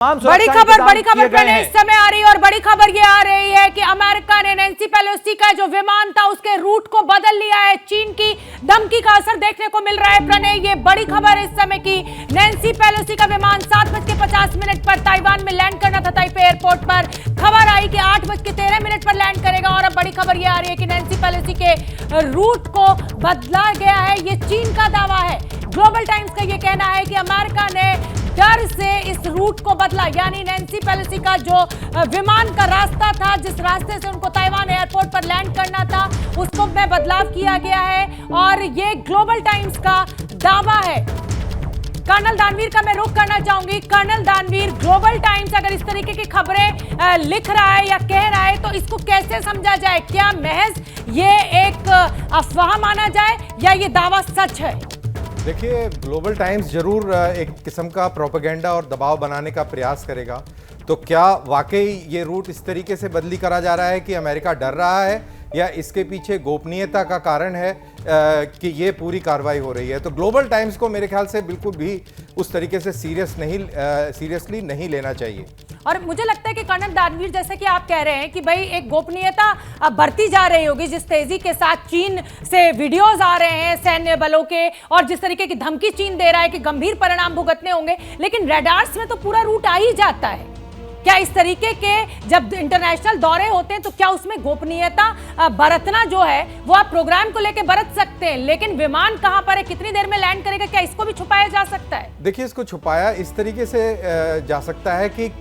बड़ी खबर प्रणय इस समय आ रही है और बड़ी खबर ये आ रही है कि अमेरिका ने नैन्सी पेलोसी का जो विमान था उसके रूट को बदल लिया है। चीन की धमकी का असर देखने को मिल रहा है। प्रणय, ये बड़ी खबर इस समय की नैन्सी पेलोसी का विमान 7:50 पर ताइवान में लैंड करना था। ताइपे एयरपोर्ट पर खबर आई कि 8:13 पर लैंड करेगा और अब बड़ी खबर ये आ रही है कि नैन्सी पेलोसी के रूट को बदला गया है। ये चीन का दावा है। ग्लोबल टाइम्स का ये कहना है कि अमेरिका ने डर से इस रूट को बदला, यानी नैन्सी पेलोसी का जो विमान का रास्ता था, जिस रास्ते से उनको ताइवान एयरपोर्ट पर लैंड करना था, उसको में बदलाव किया गया है और ये ग्लोबल टाइम्स का दावा है। कर्नल दानवीर का मैं रुख करना चाहूंगी। कर्नल दानवीर, ग्लोबल टाइम्स अगर इस तरीके की खबरें लिख रहा है या कह रहा है तो इसको कैसे समझा जाए? क्या महज ये एक अफवाह माना जाए या ये दावा सच है? देखिए, ग्लोबल टाइम्स जरूर एक किस्म का प्रोपेगेंडा और दबाव बनाने का प्रयास करेगा। तो क्या वाकई ये रूट इस तरीके से बदली करा जा रहा है कि अमेरिका डर रहा है या इसके पीछे गोपनीयता का कारण है कि ये पूरी कार्रवाई हो रही है? तो ग्लोबल टाइम्स को मेरे ख्याल से बिल्कुल भी उस तरीके से सीरियसली नहीं लेना चाहिए। और मुझे लगता है कि कर्नल दानवीर, जैसे कि आप कह रहे हैं कि भाई एक गोपनीयता बढ़ती जा रही होगी, जिस तेजी के साथ चीन से वीडियोस आ रहे हैं सैन्य बलों के और जिस तरीके की धमकी चीन दे रहा है कि गंभीर परिणाम भुगतने होंगे, लेकिन रडार्स में तो पूरा रूट आ ही जाता है। क्या इस तरीके के जब इंटरनेशनल दौरे होते हैं तो क्या उसमें गोपनीयता बरतना जो है वो आप प्रोग्राम को लेकर बरत सकते हैं, लेकिन विमान कहां पर है, कितनी देर में लैंड करेगा, क्या इसको भी छुपाया जा सकता है? देखिए, इसको छुपाया इस तरीके से जा सकता है कि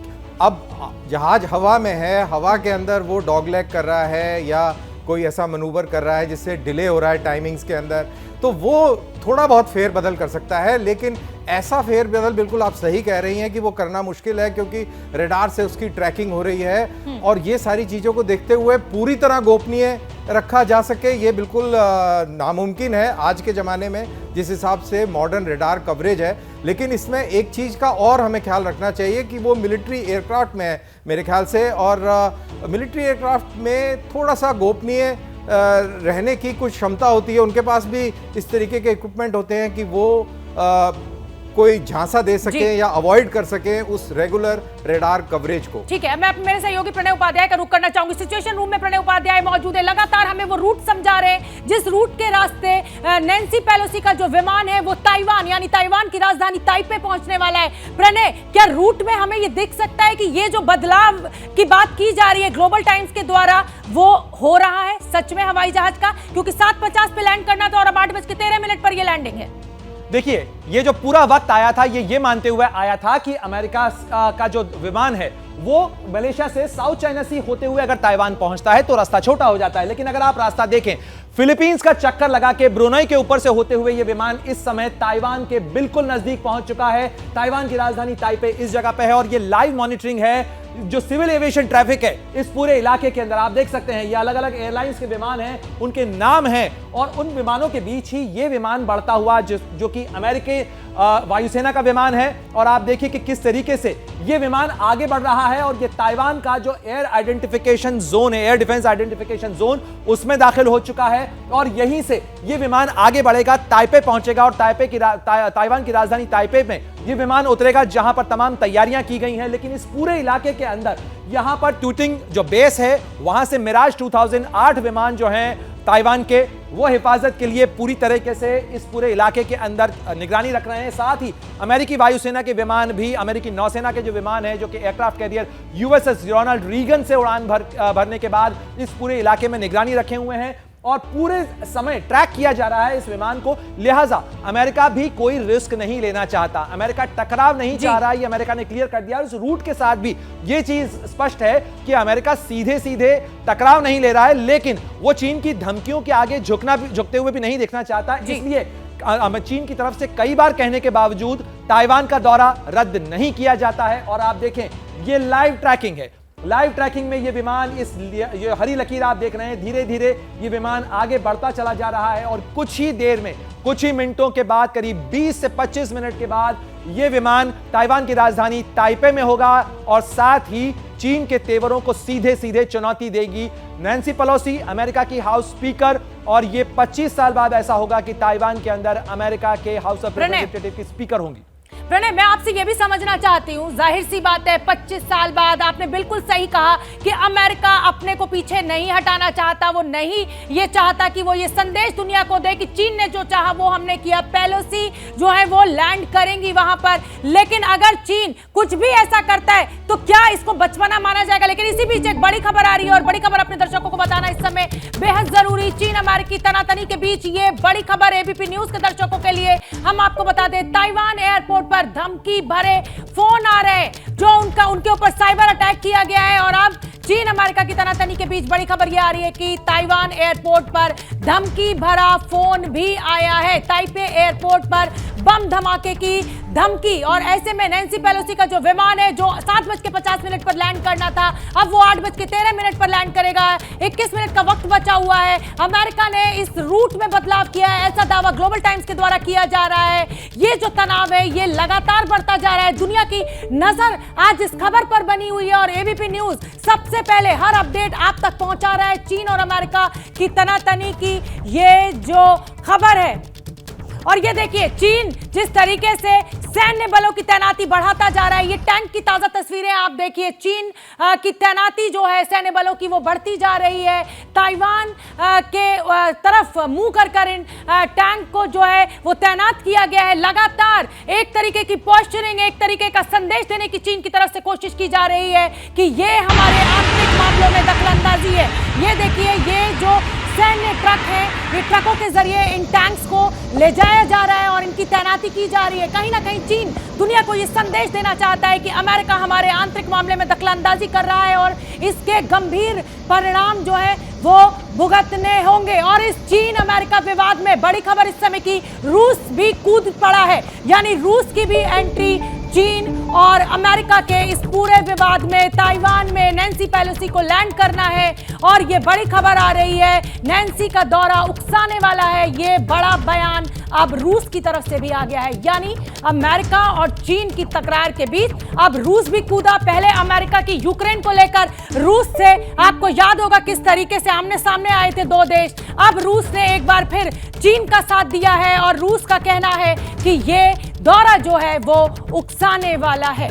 अब जहाज हवा में है, हवा के अंदर वो डॉगलेग कर रहा है या कोई ऐसा मनूवर कर रहा है जिससे डिले हो रहा है टाइमिंग्स के अंदर, तो वो थोड़ा बहुत फेर बदल कर सकता है। लेकिन ऐसा फेर बदल, बिल्कुल आप सही कह रही हैं कि वो करना मुश्किल है क्योंकि रडार से उसकी ट्रैकिंग हो रही है और ये सारी चीज़ों को देखते हुए पूरी तरह गोपनीय रखा जा सके ये बिल्कुल नामुमकिन है आज के ज़माने में, जिस हिसाब से मॉडर्न रडार कवरेज है। लेकिन इसमें एक चीज़ का और हमें ख्याल रखना चाहिए कि वो मिलिट्री एयरक्राफ्ट में है मेरे ख्याल से, और मिलिट्री एयरक्राफ्ट में थोड़ा सा गोपनीय रहने की कुछ क्षमता होती है। उनके पास भी इस तरीके के इक्विपमेंट होते हैं कि वो कोई झांसा दे सके या अवॉइड कर सके उस रेगुलर रडार कवरेज को। ठीक है, मैं मेरे सहयोगी प्रणय उपाध्याय का रुख करना चाहूंगी। सिचुएशन रूम में प्रणय उपाध्याय मौजूद है, लगातार हमें वो रूट समझा रहे हैं जिस रूट के रास्ते नैन्सी पेलोसी का जो विमान है वो ताइवान, यानी ताइवान की राजधानी ताइपे पहुंचने वाला है। प्रणय, क्या रूट में हमें ये दिख सकता है कि ये जो बदलाव की बात की जा रही है ग्लोबल टाइम्स के द्वारा वो हो रहा है सच में हवाई जहाज का? क्योंकि 7:50 पे लैंड करना था और अब 8:13 पर ये लैंडिंग है। देखिए, ये जो पूरा वक्त आया था ये मानते हुए आया था कि अमेरिका का जो विमान है वो मलेशिया से साउथ चाइना सी होते हुए अगर ताइवान पहुंचता है तो रास्ता छोटा हो जाता है। लेकिन अगर आप रास्ता देखें, फिलीपींस का चक्कर लगा के ब्रुनई के ऊपर से होते हुए ये विमान इस समय ताइवान के बिल्कुल नजदीक पहुंच चुका है। ताइवान की राजधानी ताइपे इस जगह पे है और ये लाइव मॉनिटरिंग है जो सिविल एविएशन ट्रैफिक है इस पूरे इलाके के अंदर। आप देख सकते हैं ये अलग अलग एयरलाइंस के विमान हैं, उनके नाम हैं और उन विमानों के बीच ही ये विमान बढ़ता हुआ जो कि अमेरिकी वायुसेना का विमान है। और आप देखिए कि किस तरीके से ये विमान आगे बढ़ रहा है और ये ताइवान का जो एयर आइडेंटिफिकेशन जोन है, एयर डिफेंस आइडेंटिफिकेशन जोन, उसमें दाखिल हो चुका है और यहीं से ये विमान आगे बढ़ेगा, ताइपे पहुंचेगा और ताइवान की राजधानी ताइपे में ये विमान उतरेगा जहां पर तमाम तैयारियां की गई हैं। लेकिन इस पूरे इलाके के अंदर यहां पर ट्यूटिंग जो बेस है वहां से मिराज 2008 विमान जो हैं ताइवान के, वो हिफाजत के लिए पूरी तरीके से इस पूरे इलाके के अंदर निगरानी रख रहे हैं। साथ ही अमेरिकी वायुसेना के विमान भी, अमेरिकी नौसेना के जो विमान है जो कि aircraft carrier USS Ronald Reagan से उड़ान भरने के बाद इस पूरे इलाके में निगरानी रखे हुए हैं और पूरे समय ट्रैक किया जा रहा है इस विमान को। लिहाजा अमेरिका भी कोई रिस्क नहीं लेना चाहता, अमेरिका टकराव नहीं चाह रहा, ये अमेरिका ने क्लियर कर दिया। उस रूट के साथ भी ये चीज स्पष्ट है कि अमेरिका सीधे सीधे टकराव नहीं ले रहा है, लेकिन वो चीन की धमकियों के आगे झुकते हुए भी नहीं देखना चाहता। इसलिए चीन की तरफ से कई बार कहने के बावजूद ताइवान का दौरा रद्द नहीं किया जाता है। और आप देखें, ये लाइव ट्रैकिंग है, लाइव ट्रैकिंग में ये विमान, ये हरी लकीर आप देख रहे हैं, धीरे धीरे ये विमान आगे बढ़ता चला जा रहा है और कुछ ही देर में, कुछ ही मिनटों के बाद, करीब 20 से 25 मिनट के बाद ये विमान ताइवान की राजधानी ताइपे में होगा और साथ ही चीन के तेवरों को सीधे सीधे चुनौती देगी नैन्सी पेलोसी, अमेरिका की हाउस स्पीकर। और ये 25 साल बाद ऐसा होगा कि ताइवान के अंदर अमेरिका के हाउस ऑफ रिप्रेजेंटेटिव की स्पीकर होंगी। प्रणय, मैं आपसे ये भी समझना चाहती हूँ, जाहिर सी बात है 25 साल बाद आपने बिल्कुल सही कहा कि अमेरिका अपने को पीछे नहीं हटाना चाहता, वो नहीं ये चाहता कि वो ये संदेश दुनिया को दे कि चीन ने जो चाहा वो हमने किया, पेलोसी जो है वो लैंड करेंगी वहां पर। लेकिन अगर चीन कुछ भी ऐसा करता है तो क्या इसको बचपना माना जाएगा? लेकिन इसी बीच एक बड़ी खबर आ रही है और बड़ी खबर अपने दर्शकों को बताना इस समय बेहद जरूरी। चीन अमेरिकी तनातनी के बीच ये बड़ी खबर एबीपी न्यूज के दर्शकों के लिए हम आपको बता दें, ताइवान एयरपोर्ट पर धमकी भरे फोन आ रहे हैं जो उनके ऊपर साइबर अटैक किया गया है। और अब चीन अमेरिका की तनातनी के बीच बड़ी खबर यह आ रही है कि ताइवान एयरपोर्ट पर धमकी भरा फोन भी आया है। ताइपे एयरपोर्ट पर बम धमाके की धमकी, और ऐसे में नैन्सी पेलोसी का जो विमान है जो 7:50 पर लैंड करना था, अब वो 8:13 पर लैंड करेगा। 21 मिनट का वक्त बचा हुआ है। अमेरिका ने इस रूट में बदलाव किया है, ऐसा दावा ग्लोबल टाइम्स के द्वारा किया जा रहा है। ये जो तनाव है ये लगातार बढ़ता जा रहा है। दुनिया की नजर आज इस खबर पर बनी हुई है और एबीपी न्यूज सबसे पहले हर अपडेट आप तक पहुंचा रहा है। चीन और अमेरिका की तनातनी की ये जो खबर है, और ये देखिए चीन जिस तरीके से सैन्य बलों की तैनाती बढ़ाता जा रहा है, ये टैंक की ताजा तस्वीरें आप देखिए। चीन की तैनाती जो है सैन्य बलों की वो बढ़ती जा रही है। ताइवान के तरफ मुंह कर इन टैंक को जो है वो तैनात किया गया है। लगातार एक तरीके की पोस्चरिंग, एक तरीके का संदेश देने की चीन की तरफ से कोशिश की जा रही है कि ये हमारे आंतरिक मामलों में दखलंदाजी है। ये देखिए ये जो सैन्य ट्रक है, ये ट्रकों के जरिए इन टैंक्स को ले जाया जा रहा है और इनकी तैनाती की जा रही है। कहीं ना कहीं चीन दुनिया को ये संदेश देना चाहता है कि अमेरिका हमारे आंतरिक मामले में दखलंदाजी कर रहा है और इसके गंभीर परिणाम जो है वो भुगतने होंगे। और इस चीन अमेरिका विवाद में बड़ी खबर इस समय की, रूस भी कूद पड़ा है, यानी रूस की भी एंट्री चीन और अमेरिका के इस पूरे विवाद में। ताइवान में नैन्सी पेलोसी को लैंड करना है और ये बड़ी खबर आ रही है, नैन्सी का दौरा उकसाने वाला है। ये बड़ा बयान अब रूस की तरफ से भी आ गया है, यानी अमेरिका और चीन की तकरार के बीच अब रूस भी कूदा। पहले अमेरिका की यूक्रेन को लेकर रूस से आपको याद होगा किस तरीके से आमने सामने आए थे दो देश। अब रूस ने एक बार फिर चीन का साथ दिया है और रूस का कहना है कि ये दौरा जो है वो उकसाने वाला है।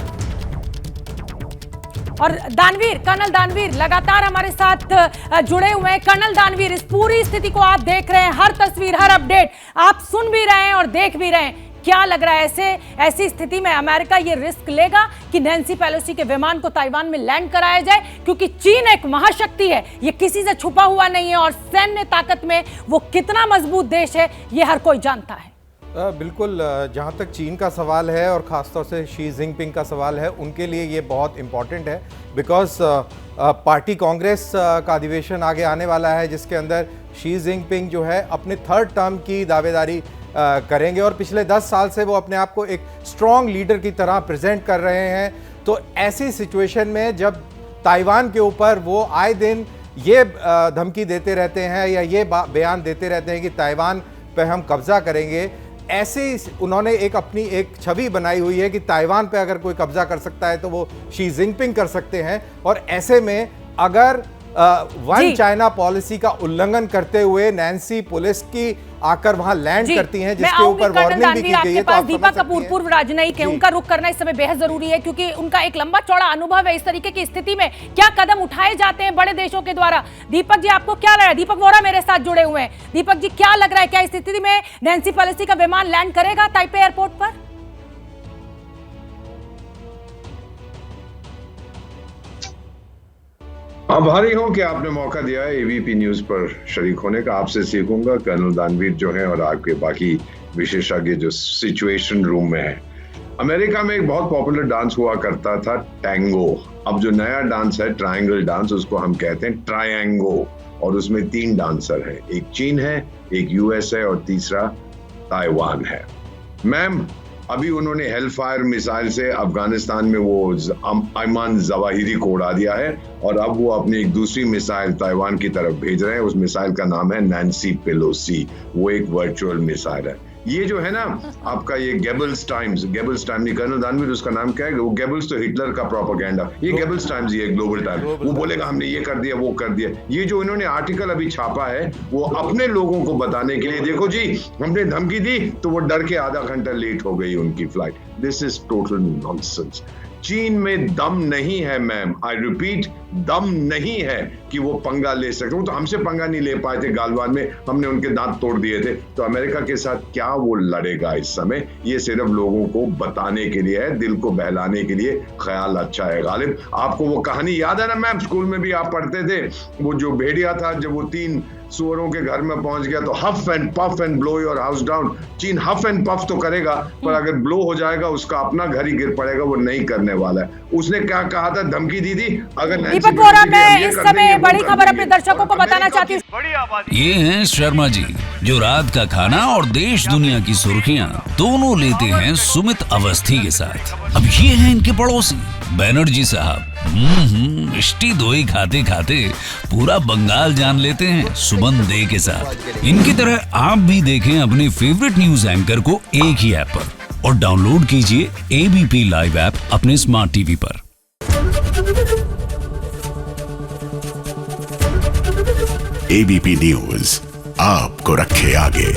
और दानवीर, कर्नल दानवीर लगातार हमारे साथ जुड़े हुए हैं। कर्नल दानवीर, इस पूरी स्थिति को आप देख रहे हैं, हर तस्वीर, हर अपडेट आप सुन भी रहे हैं और देख भी रहे हैं। क्या लग रहा है ऐसी स्थिति में अमेरिका ये रिस्क लेगा कि नैन्सी पेलोसी के विमान को ताइवान में लैंड कराया जाए? क्योंकि चीन एक महाशक्ति है, ये किसी से छुपा हुआ नहीं है और सैन्य ताकत में वो कितना मजबूत देश है ये हर कोई जानता है। बिल्कुल, जहाँ तक चीन का सवाल है और ख़ासतौर से शी जिनपिंग का सवाल है, उनके लिए ये बहुत इम्पॉर्टेंट है। बिकॉज पार्टी कांग्रेस का अधिवेशन आगे आने वाला है जिसके अंदर शी जिनपिंग जो है अपने 3rd टर्म की दावेदारी करेंगे और पिछले 10 साल से वो अपने आप को एक स्ट्रॉन्ग लीडर की तरह प्रेजेंट कर रहे हैं। तो ऐसी सिचुएशन में जब ताइवान के ऊपर वो आए दिन ये धमकी देते रहते हैं या ये बयान देते रहते हैं कि ताइवान पे हम कब्जा करेंगे, ऐसे उन्होंने अपनी एक छवि बनाई हुई है कि ताइवान पे अगर कोई कब्जा कर सकता है तो वो शी जिनपिंग कर सकते हैं। और ऐसे में अगर वन चाइना पॉलिसी का उल्लंघन करते हुए नैन्सी पुलिस की आकर वहां लैंड करती हैं, जिसके ऊपर वार्निंग भी की गई है। तो दीपक कपूर पूर्व राजनयिक है, उनका रुख करना इस समय बेहद जरूरी है क्योंकि उनका एक लंबा चौड़ा अनुभव है। इस तरीके की स्थिति में क्या कदम उठाए जाते हैं बड़े देशों के द्वारा? दीपक जी, आपको क्या लग रहा है? दीपक वोरा मेरे साथ जुड़े हुए हैं। दीपक जी, क्या लग रहा है, क्या इस स्थिति में नैन्सी पेलोसी का विमान लैंड करेगा ताइपे एयरपोर्ट पर? आभारी हूं कि आपने मौका दिया है एबीपी न्यूज पर शरीक होने का। आपसे सीखूंगा कर्नल दानवीर जो हैं और आपके बाकी विशेषज्ञ जो सिचुएशन रूम में हैं। अमेरिका में एक बहुत पॉपुलर डांस हुआ करता था टैंगो। अब जो नया डांस है ट्रायंगल डांस, उसको हम कहते हैं ट्रायंगो, और उसमें 3 डांसर हैं, एक चीन है, एक यूएस है और तीसरा ताइवान है। मैम, अभी उन्होंने हेलफायर मिसाइल से अफगानिस्तान में वो अयमान जवाहिरी को उड़ा दिया है और अब वो अपनी एक दूसरी मिसाइल ताइवान की तरफ भेज रहे हैं। उस मिसाइल का नाम है नैन्सी पेलोसी। वो एक वर्चुअल मिसाइल है। ये जो है ना आपका ये गेबल्स टाइम्स नहीं, कर्नल दानवीर उसका नाम क्या है, वो गेबल्स तो हिटलर का प्रोपेगेंडा, ये गेबल्स टाइम्स, ये ग्लोबल टाइम्स, वो बोलेगा हमने ये कर दिया वो कर दिया। ये जो इन्होंने आर्टिकल अभी छापा है वो अपने लोगों को बताने के लिए, देखो जी हमने धमकी दी तो वो डर के आधा घंटा लेट हो गई उनकी flight. This is total nonsense. चीन में दम नहीं है मैम, आई रिपीट, दम नहीं है कि वो पंगा ले सके। वो तो हमसे पंगा नहीं ले पाए थे गालवान में, हमने उनके दांत तोड़ दिए थे, तो अमेरिका के साथ क्या वो लड़ेगा इस समय? ये सिर्फ लोगों को बताने के लिए है, दिल को बहलाने के लिए। ख्याल अच्छा है गालिब। आपको वो कहानी याद है ना मैम, स्कूल में भी आप पढ़ते थे, वो जो भेड़िया था जब वो 3 सुअरों के घर में पहुंच गया तो huff and puff and blow your house down. चीन हफ एंड पफ तो करेगा पर अगर ब्लो हो जाएगा उसका अपना घर ही गिर पड़ेगा, वो नहीं करने वाला है। उसने क्या कहा था, धमकी दी थी। अगर दीपक वोरा, मैं इस समय बड़ी खबर अपने दर्शकों को बताना चाहती हूँ। ये हैं शर्मा जी, जो रात का खाना और देश दुनिया की सुर्खियां दोनों लेते हैं सुमित अवस्थी के साथ। अब ये हैं इनके पड़ोसी बैनर्जी साहब। मिष्टी दोई खाते खाते पूरा बंगाल जान लेते हैं सुमन दे के साथ। इनकी तरह आप भी देखें अपने फेवरेट न्यूज एंकर को एक ही ऐप पर और डाउनलोड कीजिए एबीपी लाइव ऐप अपने स्मार्ट टीवी पर। एबीपी न्यूज आपको रखे आगे।